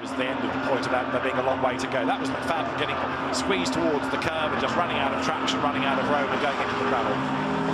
was the end of the point about there being a long way to go. That was McFadden getting squeezed towards the curb and just running out of traction, running out of road and going into the gravel.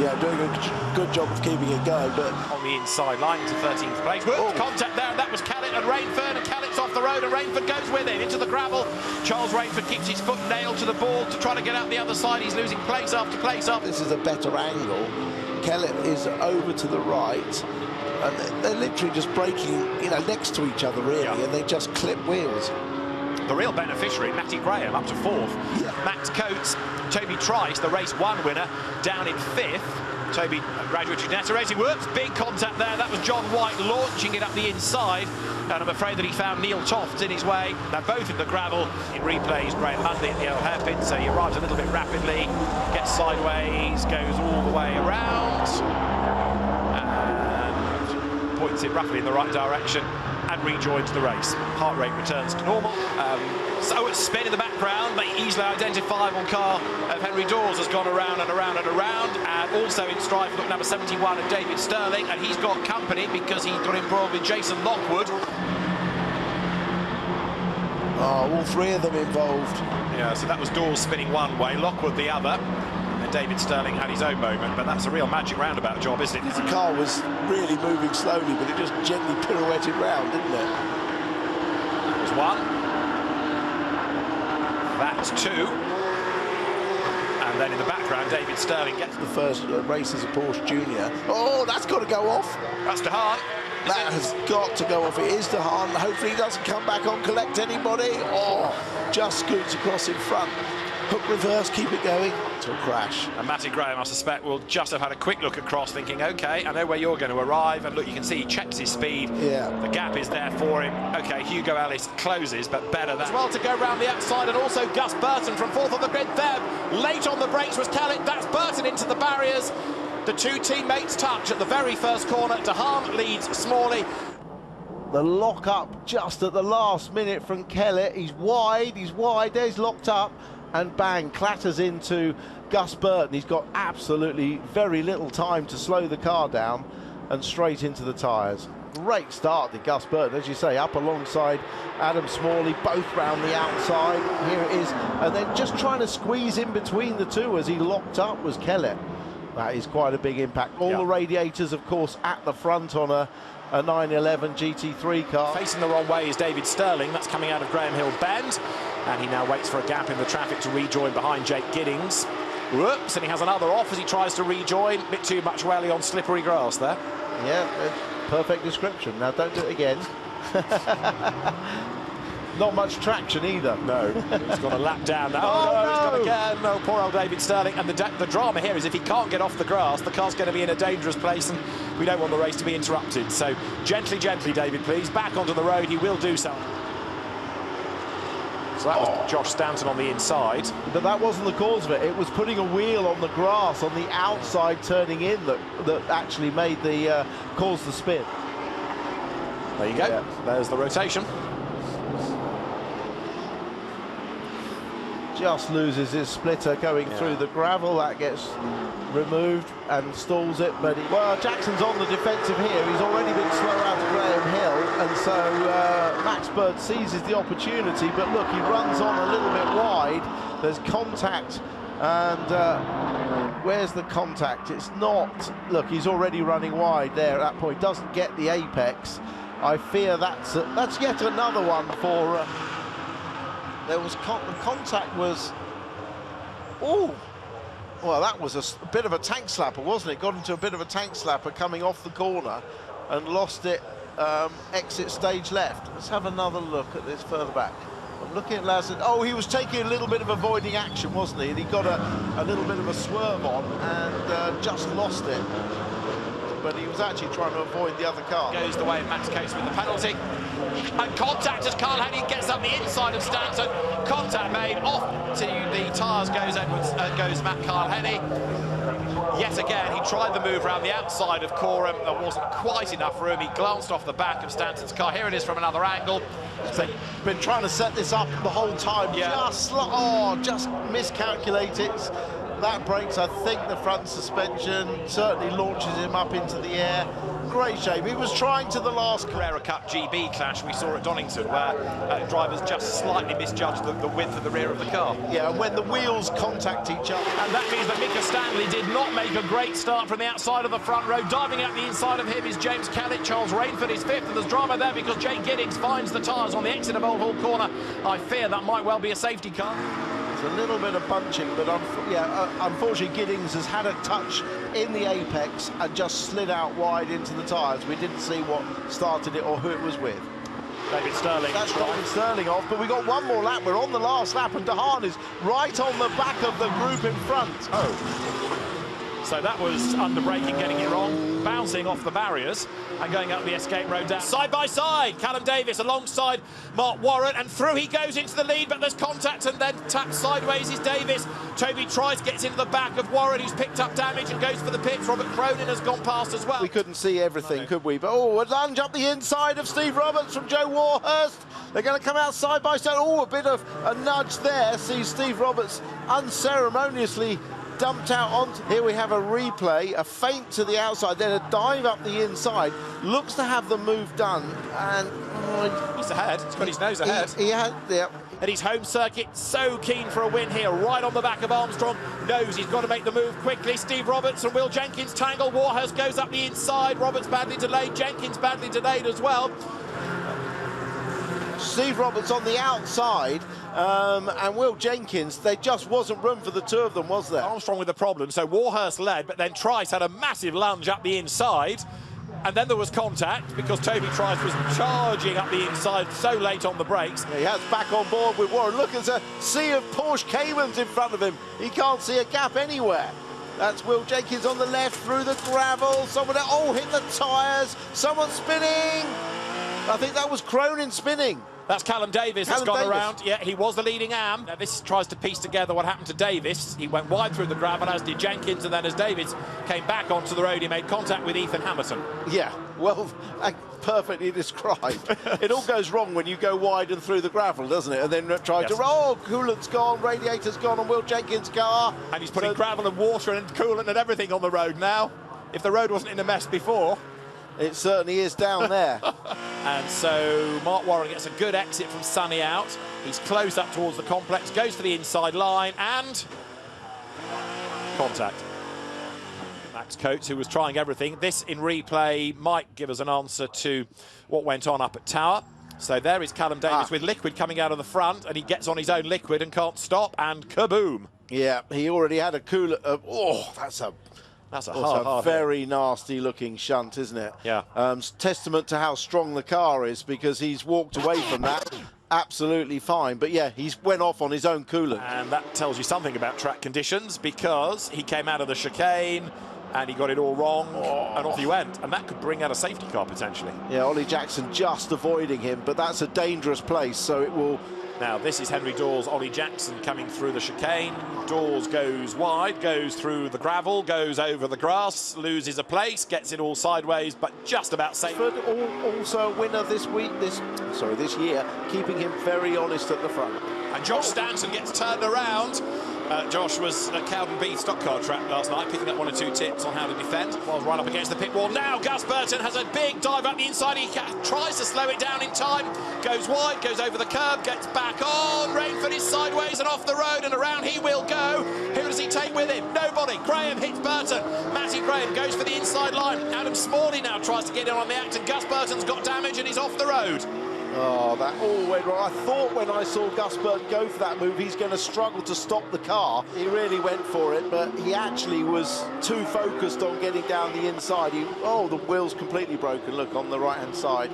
Yeah, doing a good job of keeping it going, but on the inside line to 13th place. Whoops, contact there, and that was Callett and Rainford, and Callett's off the road, and Rainford goes with him into the gravel. Charles Rainford keeps his foot nailed to the board to try to get out the other side. He's losing place after place after. This is a better angle. Kellett is over to the right, and they're literally just braking, you know, next to each other really, and they just clip wheels. The real beneficiary, Matty Graham, up to 4th. Yeah. Max Coates, Toby Trice, the race 1 winner, down in 5th. Toby Graduate Ginetta Racing. Whoops, big contact there. That was John White launching it up the inside. And I'm afraid that he found Neil Toft in his way. They're both in the gravel. In replays, Graham Mundy at the old hairpin, so he arrives a little bit rapidly, gets sideways, goes all the way around, and points it roughly in the right direction, and rejoins the race. Heart rate returns to normal. So it's spin in the background, the easily identifiable car of Henry Dawes has gone around and around and around, and also in stride for number 71 of David Sterling, and he's got company because he got embroiled with Jason Lockwood. Oh, all 3 of them involved. Yeah, so that was Dawes spinning one way, Lockwood the other, and David Sterling had his own moment, but that's a real magic roundabout job, isn't it? The car was really moving slowly, but it just gently pirouetted round, didn't it? That was 1. That's 2. And then in the background, David Sterling gets the first race as a Porsche Junior. Oh, that's got to go off. That's De Haan. That has got to go off. It is De Haan. Hopefully he doesn't come back on, collect anybody. Oh, just scoots across in front. Hook reverse, keep it going to a crash. And Matty Graham, I suspect, will just have had a quick look across, thinking, OK, I know where you're going to arrive. And look, you can see he checks his speed. Yeah. The gap is there for him. OK, Hugo Ellis closes, but better than... As well to go round the outside, and also Gus Burton from 4th on the grid there. Late on the brakes was Callett. That's Burton into the barriers. The 2 teammates touch at the very first corner. De Haan leads Smalley. The lock-up just at the last minute from Kellett. He's wide, there's locked up. And bang, clatters into Gus Burton. He's got absolutely very little time to slow the car down, and straight into the tyres. Great start to Gus Burton, as you say, up alongside Adam Smalley, both round the outside. Here it is, and then just trying to squeeze in between the two as he locked up was Kellett. That is quite a big impact. All the radiators, of course, at the front on a 911 GT3 car. Facing the wrong way is David Sterling. That's coming out of Graham Hill Bend. And he now waits for a gap in the traffic to rejoin behind Jake Giddings. Whoops, and he has another off as he tries to rejoin. A bit too much welly on slippery grass there. Yeah, perfect description. Now, don't do it again. Not much traction either. No, he's got a lap down now. Oh, no, he's got again. No, poor old David Sterling. And the drama here is if he can't get off the grass, the car's going to be in a dangerous place, and we don't want the race to be interrupted. So gently, gently, David, please. Back onto the road, he will do so. So that was Josh Stanton on the inside. But that wasn't the cause of it. It was putting a wheel on the grass on the outside turning in that actually made the caused the spin. There you go. Yeah. There's the rotation. Just loses his splitter going through the gravel. That gets removed and stalls it, but well, Jackson's on the defensive here. He's already been slow out of Graham Hill, and so Max Bird seizes the opportunity, but look, he runs on a little bit wide. There's contact, and where's the contact? It's not, look, he's already running wide there at that point, doesn't get the apex. I fear that's yet another one for there was the contact was, oh, well, that was a bit of a tank slapper, wasn't it? Got into a bit of a tank slapper coming off the corner and lost it, exit stage left. Let's have another look at this further back. I'm looking at Lassen. Oh, he was taking a little bit of avoiding action, wasn't he? And he got a little bit of a swerve on and just lost it. But he was actually trying to avoid the other car. Goes the way of Max Coates with the penalty. And contact as Carl Henny gets up the inside of Stanton. Contact made off to the tyres goes Matt Carl Henny. Yet again, he tried the move around the outside of Coram. There wasn't quite enough room. He glanced off the back of Stanton's car. Here it is from another angle. So, been trying to set this up the whole time. Yeah. Just miscalculate it. That breaks, I think, the front suspension, certainly launches him up into the air, great shape. He was trying to the last Carrera Cup GB clash we saw at Donington, where drivers just slightly misjudged the width of the rear of the car. Yeah, and when the wheels contact each other. And that means that Mika Stanley did not make a great start from the outside of the front row. Diving out the inside of him is James Callett. Charles Rainford is fifth, and there's drama there because Jay Giddings finds the tyres on the exit of Old Hall Corner. I fear that might well be a safety car. A little bit of bunching, but unfortunately Giddings has had a touch in the apex and just slid out wide into the tyres. We didn't see what started it or who it was with. David Sterling. That's David Sterling off, but we got one more lap. We're on the last lap, and Dehaan is right on the back of the group in front. So that was under braking, getting it wrong, bouncing off the barriers and going up the escape road down. Side by side, Callum Davis alongside Mark Warren, and through he goes into the lead, but there's contact and then tapped sideways is Davis. Toby Trice gets into the back of Warren, who's picked up damage and goes for the pits. Robert Cronin has gone past as well. We couldn't see everything, could we? But a lunge up the inside of Steve Roberts from Joe Warhurst. They're going to come out side by side. A bit of a nudge there. See Steve Roberts unceremoniously dumped out onto. Here we have a replay, a feint to the outside, then a dive up the inside. Looks to have the move done, and he's ahead. He's got his nose ahead. He had, yeah. And his home circuit, so keen for a win here, right on the back of Armstrong. Knows he's got to make the move quickly. Steve Roberts and Will Jenkins tangle. Warhurst goes up the inside. Roberts badly delayed. Jenkins badly delayed as well. Steve Roberts on the outside, and Will Jenkins, there just wasn't room for the two of them, was there? Armstrong with the problem, so Warhurst led, but then Trice had a massive lunge up the inside, and then there was contact because Toby Trice was charging up the inside so late on the brakes. Yeah, he has back on board with Warren. Look, there's a sea of Porsche Caymans in front of him. He can't see a gap anywhere. That's Will Jenkins on the left through the gravel. Someone, hit the tyres. Someone spinning. I think that was Cronin spinning. That's Callum Davis has gone around. Yeah, he was the leading am. Now this tries to piece together what happened to Davis. He went wide through the gravel, as did Jenkins, and then as Davis came back onto the road, he made contact with Ethan Hamilton. Yeah, well, perfectly described. It all goes wrong when you go wide and through the gravel, doesn't it? And then try to... Oh, coolant's gone, radiator's gone on Will Jenkins' car. And he's putting gravel and water and coolant and everything on the road now. If the road wasn't in a mess before... It certainly is down there. And so Mark Warren gets a good exit from Sunny out. He's close up towards the complex, goes for the inside line, and contact. Max Coates, who was trying everything. This in replay might give us an answer to what went on up at Tower. So there is Callum Davis with liquid coming out of the front, and he gets on his own liquid and can't stop, and kaboom. Yeah, he already had a cooler. That's a very nasty-looking shunt, isn't it? Yeah. Testament to how strong the car is, because he's walked away from that absolutely fine. But yeah, he's went off on his own coolant. And that tells you something about track conditions, because he came out of the chicane and he got it all wrong, and off he went. And that could bring out a safety car, potentially. Yeah, Ollie Jackson just avoiding him, but that's a dangerous place, so it will... Now, this is Henry Dawes, Ollie Jackson coming through the chicane. Dawes goes wide, goes through the gravel, goes over the grass, loses a place, gets it all sideways, but just about safe. Also a winner this year, keeping him very honest at the front. And Josh Stanton gets turned around. Josh was at Cowden Beef stock car track last night, picking up 1 or 2 tips on how to defend. Was right up against the pit wall. Now Gus Burton has a big dive up the inside. He tries to slow it down in time. Goes wide, goes over the curb, gets back on. Rainford is sideways and off the road, and around he will go. Who does he take with him? Nobody. Graham hits Burton. Matty Graham goes for the inside line. Adam Smalley now tries to get in on the act, and Gus Burton's got damage and he's off the road. Oh, that all went wrong. I thought when I saw Gus Burton go for that move, he's going to struggle to stop the car. He really went for it, but he actually was too focused on getting down the inside. The wheel's completely broken. Look, on the right-hand side.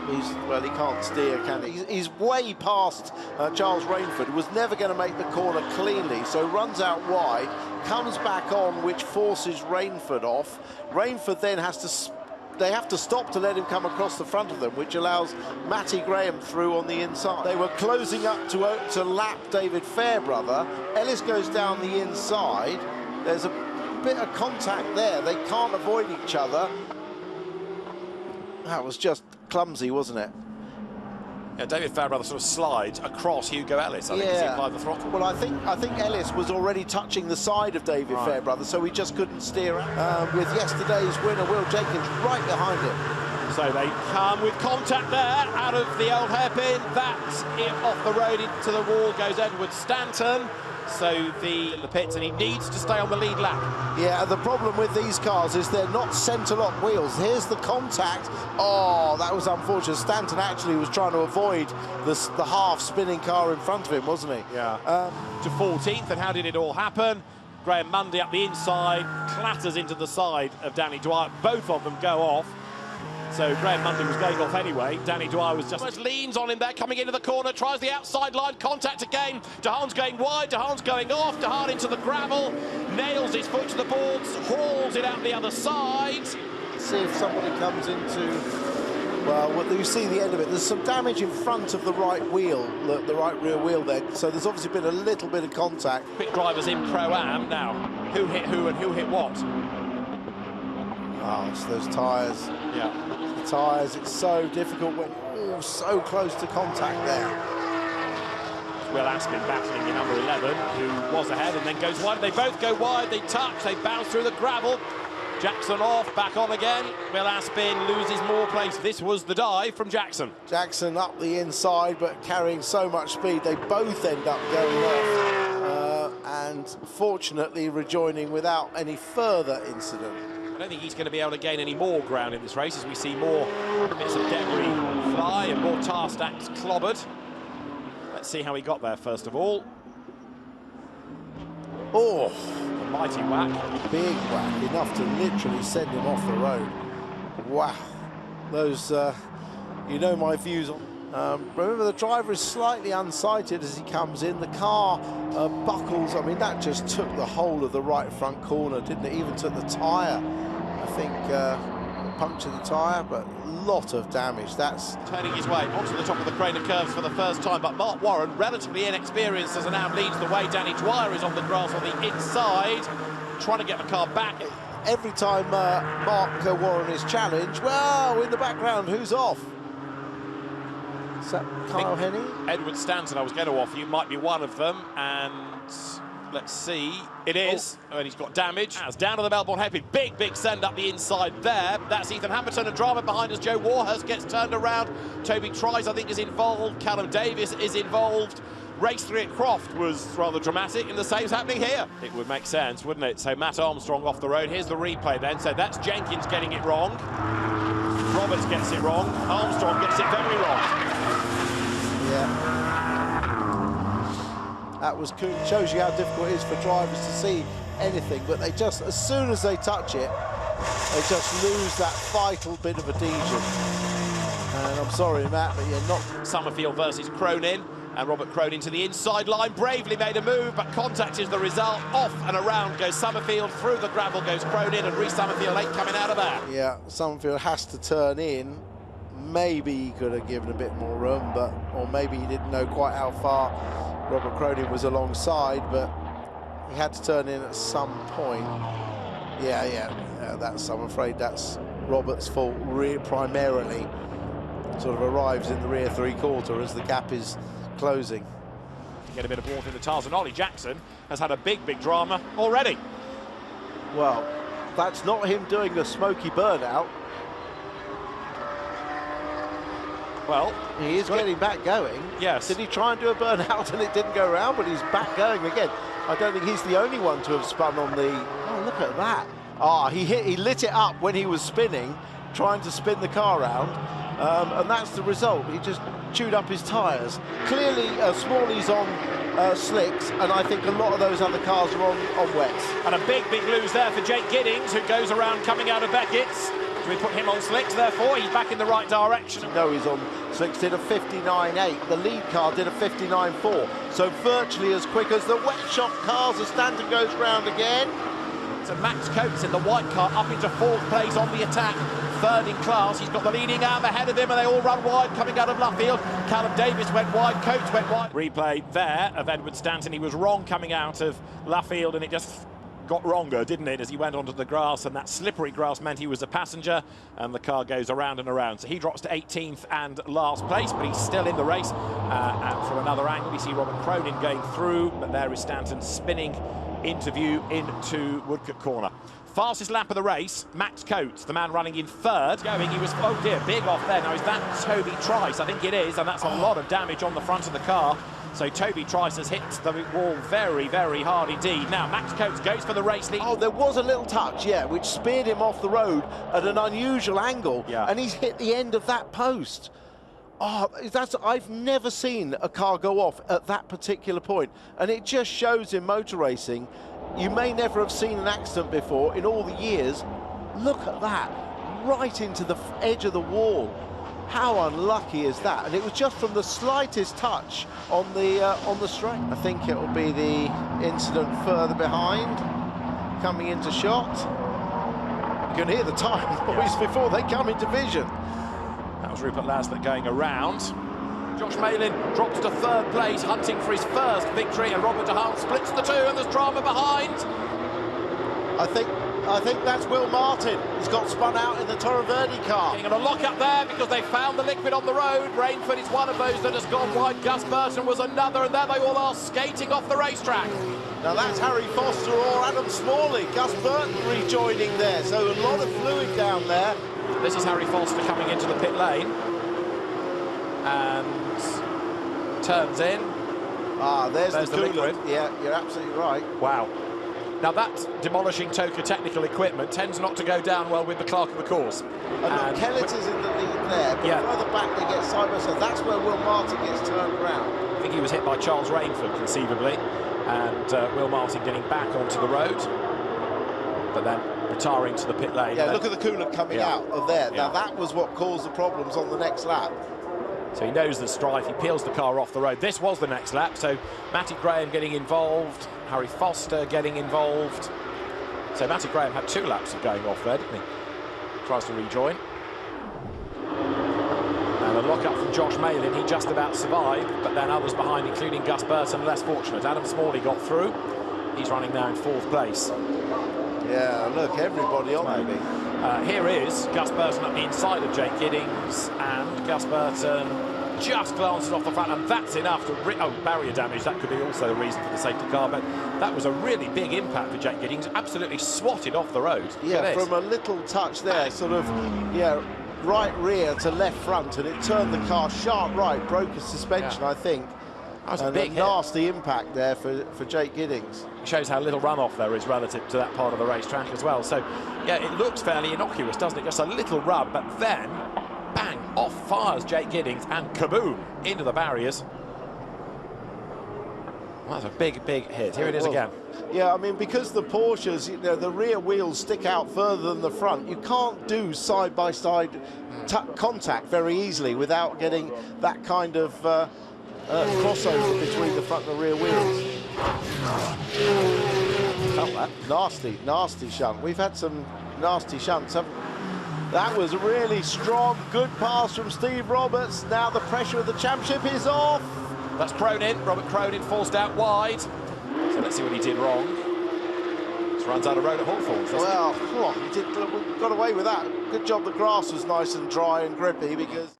He can't steer, can he? He's way past Charles Rainford, who was never going to make the corner cleanly, so runs out wide, comes back on, which forces Rainford off. Rainford then has to... They have to stop to let him come across the front of them, which allows Matty Graham through on the inside. They were closing up to lap David Fairbrother. Ellis goes down the inside. There's a bit of contact there. They can't avoid each other. That was just clumsy, wasn't it? Yeah, David Fairbrother sort of slides across Hugo Ellis, I think, as he applied the throttle. Well, I think Ellis was already touching the side of David Fairbrother, so he just couldn't steer with yesterday's winner, Will Jenkins, right behind him. So they come with contact there, out of the old hairpin. That's it, off the road into the wall goes Edward Stanton. So the pits, and he needs to stay on the lead lap. Yeah, the problem with these cars is they're not centre-lock wheels. Here's the contact. Oh, that was unfortunate. Stanton actually was trying to avoid the half-spinning car in front of him, wasn't he? Yeah. To 14th, and how did it all happen? Graham Mundy up the inside, clatters into the side of Danny Dwyer. Both of them go off. So Graham Mundy was going off anyway. Danny Dwyer was just leans on him there, coming into the corner, tries the outside line, contact again. DeHaan's going wide, DeHaan's going off, DeHaan into the gravel, nails his foot to the boards, hauls it out the other side. See if somebody comes into, well, you see the end of it. There's some damage in front of the right wheel, the right rear wheel there. So there's obviously been a little bit of contact. Pit drivers in Pro-Am now. Who hit who and who hit what? Oh, it's those tyres. Yeah. The tyres, it's so difficult when you're so close to contact there. Will Aspin battling in number 11, who was ahead and then goes wide. They both go wide, they touch, they bounce through the gravel. Jackson off, back on again. Will Aspin loses more place. This was the dive from Jackson. Jackson up the inside, but carrying so much speed, they both end up going off. And fortunately rejoining without any further incident. I don't think he's going to be able to gain any more ground in this race as we see more bits of debris fly and more tar stacks clobbered. Let's see how he got there first of all. Oh, a mighty whack. Big whack, enough to literally send him off the road. Wow. Those, you know my views on. Remember, the driver is slightly unsighted as he comes in. The car buckles. I mean, that just took the whole of the right front corner, didn't it? Even took the tyre. I think punctured the tyre, but a lot of damage. That's turning his way onto the top of the Carrera curves for the first time. But Mark Warren, relatively inexperienced as an AM, leads the way. Danny Dwyer is on the grass on the inside, trying to get the car back. Every time Mark Warren is challenged, well, in the background, who's off? Is that Kyle Henney? Edward Stanton, I was going to offer you, might be one of them, and let's see, it is, and he's got damage. As down to the Melbourne hairpin, big send up the inside there. That's Ethan Hamilton, and drama behind us. Joe Warhurst gets turned around. Toby Trice, I think, is involved. Callum Davis is involved. Race 3 at Croft was rather dramatic, and the same's happening here. It would make sense, wouldn't it? So Matt Armstrong off the road. Here's the replay then. So that's Jenkins getting it wrong. Roberts gets it wrong. Armstrong gets it very wrong. Yeah. That was cool. Shows you how difficult it is for drivers to see anything, but they just, as soon as they touch it, they just lose that vital bit of adhesion. And I'm sorry, Matt, but you're not. Summerfield versus Cronin, and Robert Cronin to the inside line, bravely made a move, but contact is the result. Off and around goes Summerfield, through the gravel goes Cronin, and Rhys Summerfield ain't coming out of that. Yeah, Summerfield has to turn in. Maybe he could have given a bit more room, but or maybe he didn't know quite how far Robert Cronin was alongside, but he had to turn in at some point. Yeah, that's, I'm afraid that's Robert's fault primarily. Sort of arrives in the rear three-quarter as the gap is closing. Get a bit of water in the tyres, and Ollie Jackson has had a big drama already. Well, that's not him doing a smoky burnout. Well, he is getting back going. Yes. Did he try and do a burnout and it didn't go around, but he's back going again. I don't think he's the only one to have spun on the... Oh, look at that. Ah, he lit it up when he was spinning, trying to spin the car round, and that's the result. He just chewed up his tyres. Clearly, Smalley's on slicks, and I think a lot of those other cars are on wets. And a big lose there for Jake Giddings, who goes around coming out of Beckett's. We put him on slicks, therefore he's back in the right direction. No, he's on slicks, did a 59.8. The lead car did a 59.4. So virtually as quick as the wet shop cars as Stanton goes round again. So Max Coates in the white car up into 4th place on the attack. 3rd in class. He's got the leading AM ahead of him, and they all run wide coming out of Luffield. Callum Davis went wide, Coates went wide. Replay there of Edward Stanton. He was wrong coming out of Luffield, and it just got wronger, didn't it, as he went onto the grass, and that slippery grass meant he was a passenger, and the car goes around and around. So he drops to 18th and last place, but he's still in the race. And from another angle, we see Robert Cronin going through, but there is Stanton spinning into view into Woodcote Corner. Fastest lap of the race, Max Coates, the man running in third. He was, oh dear, big off there. Now, is that Toby Trice? I think it is, and that's a lot of damage on the front of the car. So Toby Trice has hit the wall very, very hard indeed. Now, Max Coates goes for the race lead. Oh, there was a little touch, yeah, which speared him off the road at an unusual angle, and he's hit the end of that post. Oh, I've never seen a car go off at that particular point, and it just shows in motor racing, you may never have seen an accident before in all the years. Look at that, right into the edge of the wall. How unlucky is that? And it was just from the slightest touch on the straight. I think it will be the incident further behind, coming into shot. You can hear the time noise before they come into vision. That was Rupert Laslett going around. Josh Malin drops to third place, hunting for his first victory, and Robert De Haan splits the two, and there's drama behind. I think that's Will Martin. He's got spun out in the Toro Verde car. Getting a lock up there because they found the liquid on the road. Rainford is one of those that has gone wide. Gus Burton was another, and there they all are skating off the racetrack. Now that's Harry Foster or Adam Smalley. Gus Burton rejoining there, so a lot of fluid down there. This is Harry Foster coming into the pit lane and turns in. Ah, there's the liquid. Yeah, you're absolutely right. Wow. Now that demolishing Toka technical equipment tends not to go down well with the clerk of the course. And look, Kellett is in the lead there, but further back they get side by side. That's where Will Martin gets turned around. I think he was hit by Charles Rainford, conceivably, and Will Martin getting back onto the road, but then retiring to the pit lane. Yeah, look at the coolant coming out of there. Now that was what caused the problems on the next lap. So he knows the strife, he peels the car off the road. This was the next lap, so Matty Graham getting involved, Harry Foster getting involved. So Matty Graham had 2 laps of going off there, didn't he? Tries to rejoin. And a lock-up from Josh Malin, he just about survived, but then others behind, including Gus Burton, less fortunate. Adam Smalley got through. He's running now in 4th place. Yeah, look, everybody on maybe. Here is Gus Burton up the inside of Jake Giddings, and Gus Burton just glances off the front, and that's enough to barrier damage. That could be also the reason for the safety car, but that was a really big impact for Jake Giddings. Absolutely swatted off the road. Yeah, from a little touch there, sort of, right rear to left front, and it turned the car sharp right, broke his suspension, I think. That was a big nasty impact there for Jake Giddings. Shows how little runoff there is relative to that part of the racetrack as well. So, yeah, it looks fairly innocuous, doesn't it? Just a little rub, but then, bang, off fires Jake Giddings, and kaboom, into the barriers. Well, that's a big, big hit. Here it is again. Yeah, I mean, because the Porsches, the rear wheels stick out further than the front, you can't do side-by-side contact very easily without getting that kind of crossover between the front and the rear wheels. Felt that. Nasty shunt. We've had some nasty shunts, haven't we? That was a really strong, good pass from Steve Roberts. Now the pressure of the championship is off. That's Cronin. Robert Cronin forced out wide. So let's see what he did wrong. Just runs out of road at Hawthorns. Well, he got away with that. Good job the grass was nice and dry and grippy, because